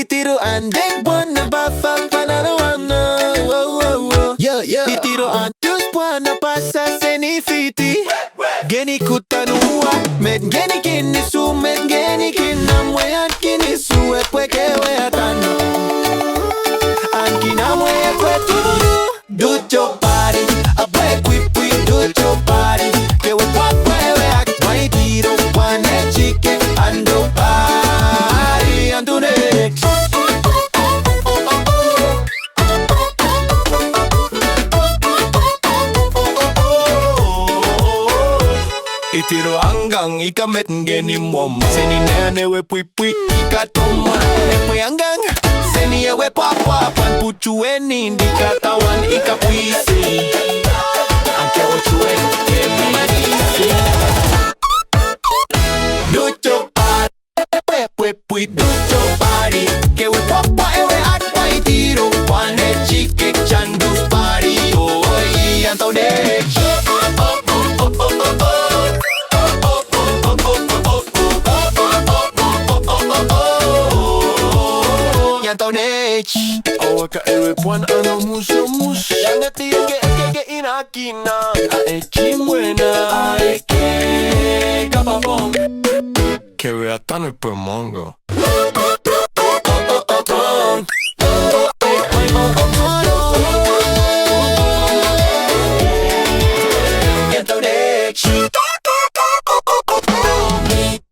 Itiro and Deuce Party panalawana. Itiro and Deuce Party apasa Seni fiti. Ngeni kutta met Ngeni kinisou, met Ngeni kinamwe and kinisou, epwe Kewe atano. And kinamwe epwe tumunu. Ouchou party, apwe pwipwi, ouchou party. Kewe pwapwa Itiro, Pwan echikech, ando party, and tounech. Itiro angang, ika met Ngeni mwomw. Seni newe pwipwi, ika tomur. Epwe angang, Seni ewe pwapwa. Pwan puchu enin, ika tawan, ika pwisin. Anke ouchou meinisin. Ouchou party, pwipwi, ouchou party. Kewe pwapwa atwa Itiro. Pwan echikech, and Deuce Party. And tounech. Tounech. Waka Pwan ano omusomus. Yang ekkei inakina. Echimwena. Ekkei kapapong. Kewe atano per mongo.